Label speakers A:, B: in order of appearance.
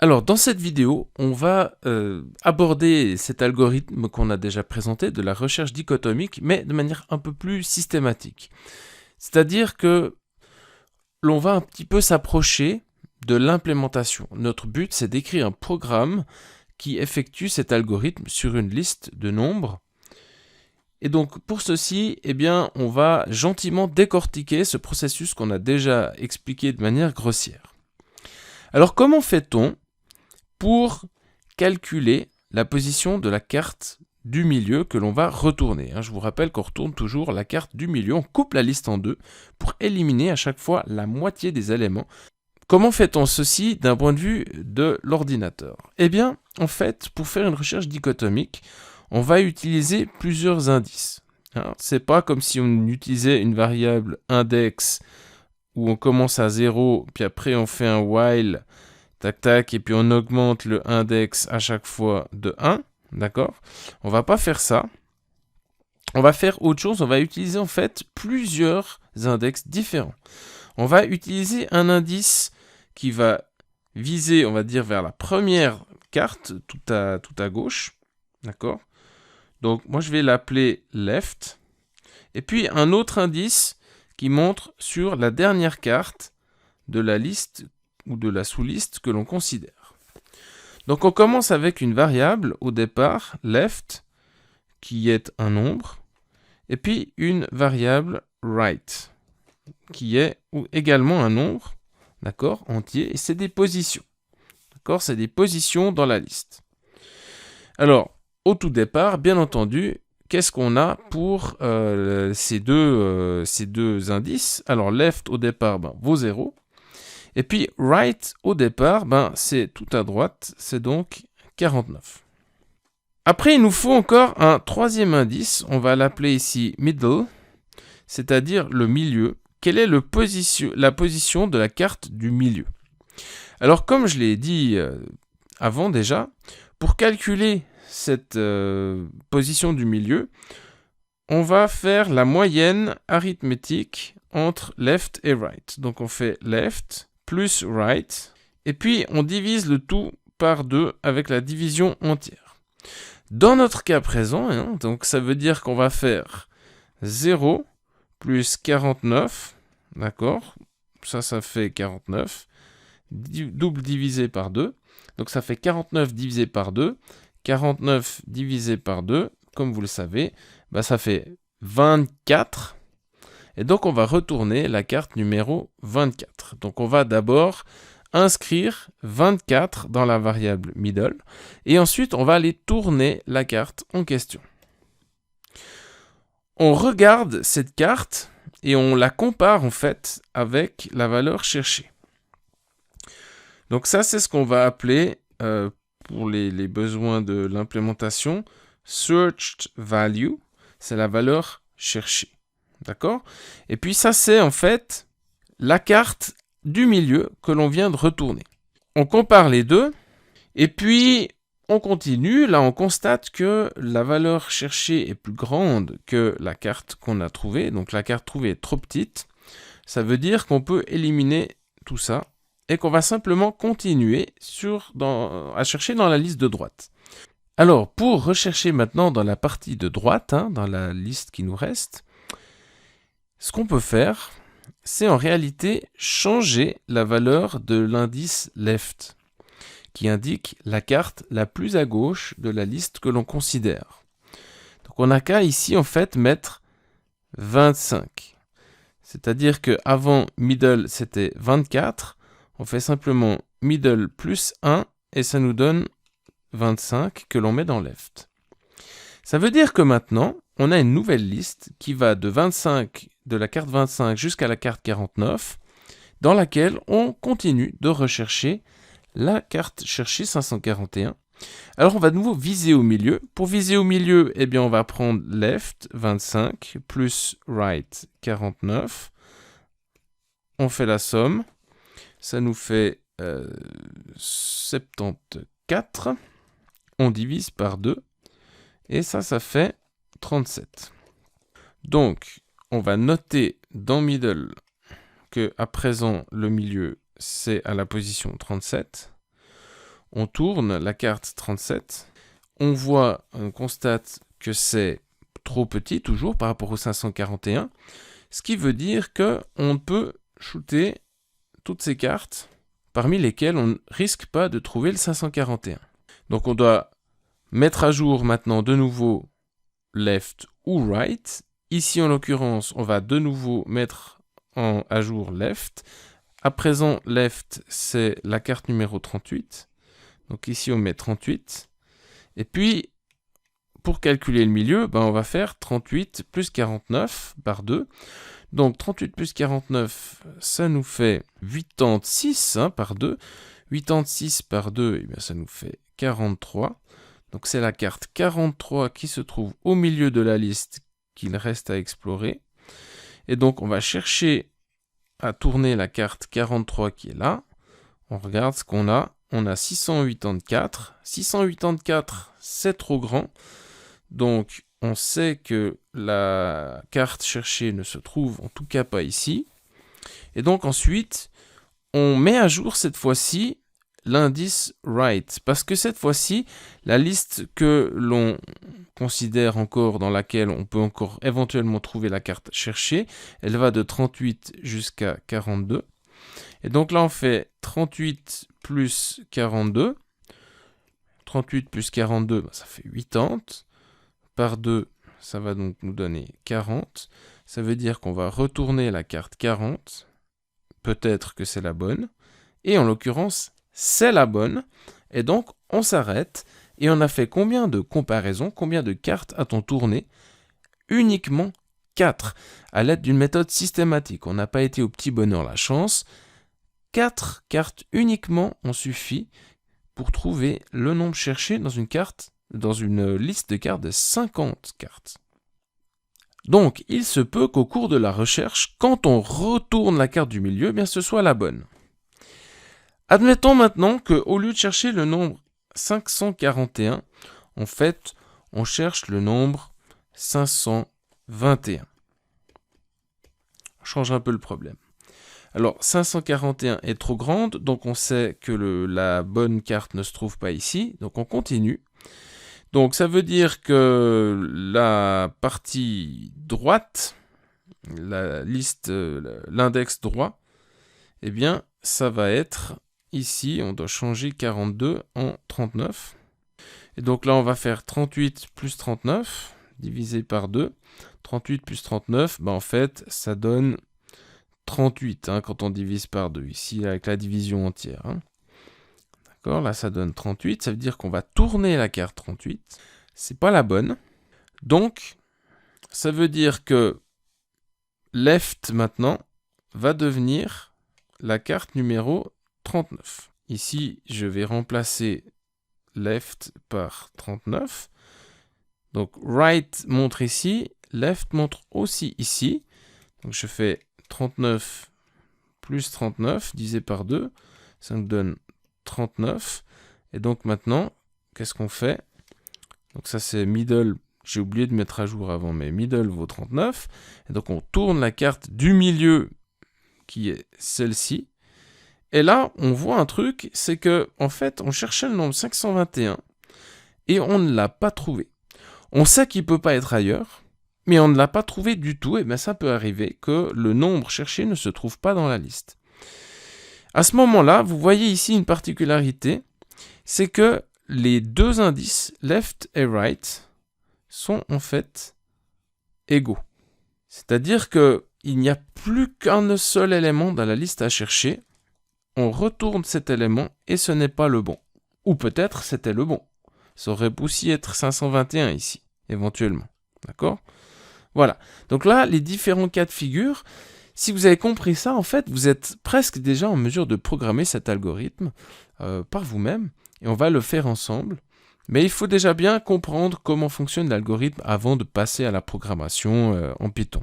A: Alors, dans cette vidéo, on va aborder cet algorithme qu'on a déjà présenté de la recherche dichotomique, mais de manière un peu plus systématique. C'est-à-dire que l'on va un petit peu s'approcher de l'implémentation. Notre but, c'est d'écrire un programme qui effectue cet algorithme sur une liste de nombres. Et donc, pour ceci, eh bien, on va gentiment décortiquer ce processus qu'on a déjà expliqué de manière grossière. Alors, comment fait-on pour calculer la position de la carte du milieu que l'on va retourner. Je vous rappelle qu'on retourne toujours la carte du milieu, on coupe la liste en deux pour éliminer à chaque fois la moitié des éléments. Comment fait-on ceci d'un point de vue de l'ordinateur? Eh bien, en fait, pour faire une recherche dichotomique, on va utiliser plusieurs indices. C'est pas comme si on utilisait une variable index où on commence à 0, puis après on fait un while, tac tac, et puis on augmente le index à chaque fois de 1, d'accord? On va pas faire ça. On va faire autre chose, on va utiliser en fait plusieurs index différents. On va utiliser un indice qui va viser, on va dire, vers la première carte, tout à gauche, d'accord? Donc moi je vais l'appeler left, et puis un autre indice qui montre sur la dernière carte de la liste ou de la sous-liste que l'on considère. Donc on commence avec une variable au départ, left, qui est un nombre, et puis une variable right, qui est également un nombre, d'accord, entier, et c'est des positions. D'accord, c'est des positions dans la liste. Alors, au tout départ, bien entendu, qu'est-ce qu'on a pour ces deux indices? Alors, left au départ vaut 0. Et puis, right au départ, c'est tout à droite, c'est donc 49. Après, il nous faut encore un troisième indice, on va l'appeler ici middle, c'est-à-dire le milieu. Quelle est la position de la carte du milieu? Alors, comme je l'ai dit avant déjà, pour calculer cette position du milieu, on va faire la moyenne arithmétique entre left et right. Donc, on fait left plus right, et puis on divise le tout par 2 avec la division entière. Dans notre cas présent, donc ça veut dire qu'on va faire 0 plus 49, d'accord? Ça fait 49, double divisé par 2, donc ça fait 49 divisé par 2, 49 divisé par 2, comme vous le savez, ça fait 24, et donc on va retourner la carte numéro 24. Donc on va d'abord inscrire 24 dans la variable middle, et ensuite on va aller tourner la carte en question. On regarde cette carte et on la compare en fait avec la valeur cherchée. Donc ça, c'est ce qu'on va appeler, pour les besoins de l'implémentation, searched value, c'est la valeur cherchée. D'accord? Et puis ça, c'est en fait la carte du milieu que l'on vient de retourner. On compare les deux, et puis on continue. Là, on constate que la valeur cherchée est plus grande que la carte qu'on a trouvée. Donc la carte trouvée est trop petite. Ça veut dire qu'on peut éliminer tout ça et qu'on va simplement continuer à chercher dans la liste de droite. Alors, pour rechercher maintenant dans la partie de droite, dans la liste qui nous reste, ce qu'on peut faire, c'est en réalité changer la valeur de l'indice left, qui indique la carte la plus à gauche de la liste que l'on considère. Donc on n'a qu'à ici en fait mettre 25. C'est-à-dire qu'avant middle c'était 24, on fait simplement middle plus 1 et ça nous donne 25 que l'on met dans left. Ça veut dire que maintenant, on a une nouvelle liste qui va de la carte 25 jusqu'à la carte 49, dans laquelle on continue de rechercher la carte cherchée 541. Alors on va de nouveau viser au milieu. Pour viser au milieu, on va prendre left 25 plus right 49. On fait la somme. Ça nous fait 74. On divise par 2. Et ça fait 37. Donc, on va noter dans middle que à présent, le milieu, c'est à la position 37. On tourne la carte 37. On constate que c'est trop petit, toujours, par rapport au 541. Ce qui veut dire qu'on peut shooter toutes ces cartes, parmi lesquelles on ne risque pas de trouver le 541. Donc on doit mettre à jour maintenant de nouveau left ou right. Ici, en l'occurrence, on va de nouveau mettre à jour left. À présent, left, c'est la carte numéro 38. Donc ici, on met 38. Et puis, pour calculer le milieu, on va faire 38 plus 49 par 2. Donc 38 plus 49, ça nous fait 86 par 2. 86 par 2, ça nous fait 43. Donc c'est la carte 43 qui se trouve au milieu de la liste qu'il reste à explorer. Et donc on va chercher à tourner la carte 43 qui est là. On regarde ce qu'on a. On a 684. 684, c'est trop grand. Donc on sait que la carte cherchée ne se trouve en tout cas pas ici. Et donc ensuite, on met à jour cette fois-ci l'indice right. Parce que cette fois-ci, la liste que l'on considère encore, dans laquelle on peut encore éventuellement trouver la carte cherchée, elle va de 38 jusqu'à 42. Et donc là, on fait 38 plus 42. 38 plus 42, ça fait 80. Par 2, ça va donc nous donner 40. Ça veut dire qu'on va retourner la carte 40. Peut-être que c'est la bonne. Et en l'occurrence, c'est la bonne. Et donc, on s'arrête. Et on a fait combien de comparaisons, combien de cartes a-t-on tourné? Uniquement 4, à l'aide d'une méthode systématique. On n'a pas été au petit bonheur la chance. 4 cartes uniquement ont suffi pour trouver le nombre cherché dans une liste de cartes de 50 cartes. Donc, il se peut qu'au cours de la recherche, quand on retourne la carte du milieu, ce soit la bonne. Admettons maintenant qu'au lieu de chercher le nombre 541, en fait, on cherche le nombre 521. On change un peu le problème. Alors, 541 est trop grande, donc on sait que la bonne carte ne se trouve pas ici, donc on continue. Donc ça veut dire que la partie droite, la liste, l'index droit, ça va être ici, on doit changer 42 en 39. Et donc là, on va faire 38 plus 39, divisé par 2. 38 plus 39, en fait, ça donne 38 quand on divise par 2, ici avec la division entière. D'accord, là ça donne 38, ça veut dire qu'on va tourner la carte 38. C'est pas la bonne. Donc, ça veut dire que left maintenant va devenir la carte numéro 39. Ici, je vais remplacer left par 39. Donc right montre ici, left montre aussi ici. Donc je fais 39 plus 39 divisé par 2, ça nous donne 39. Et donc maintenant, qu'est-ce qu'on fait? Donc ça c'est middle, j'ai oublié de mettre à jour avant, mais middle vaut 39. Et donc on tourne la carte du milieu, qui est celle-ci. Et là, on voit un truc, c'est que en fait, on cherchait le nombre 521 et on ne l'a pas trouvé. On sait qu'il ne peut pas être ailleurs, mais on ne l'a pas trouvé du tout. Et ça peut arriver que le nombre cherché ne se trouve pas dans la liste. À ce moment-là, vous voyez ici une particularité, c'est que les deux indices, left et right, sont en fait égaux. C'est-à-dire qu'il n'y a plus qu'un seul élément dans la liste à chercher. On retourne cet élément et ce n'est pas le bon. Ou peut-être c'était le bon. Ça aurait aussi être 521 ici, éventuellement. D'accord ? Voilà. Donc là, les différents cas de figure, si vous avez compris ça, en fait, vous êtes presque déjà en mesure de programmer cet algorithme par vous-même. Et on va le faire ensemble. Mais il faut déjà bien comprendre comment fonctionne l'algorithme avant de passer à la programmation en Python.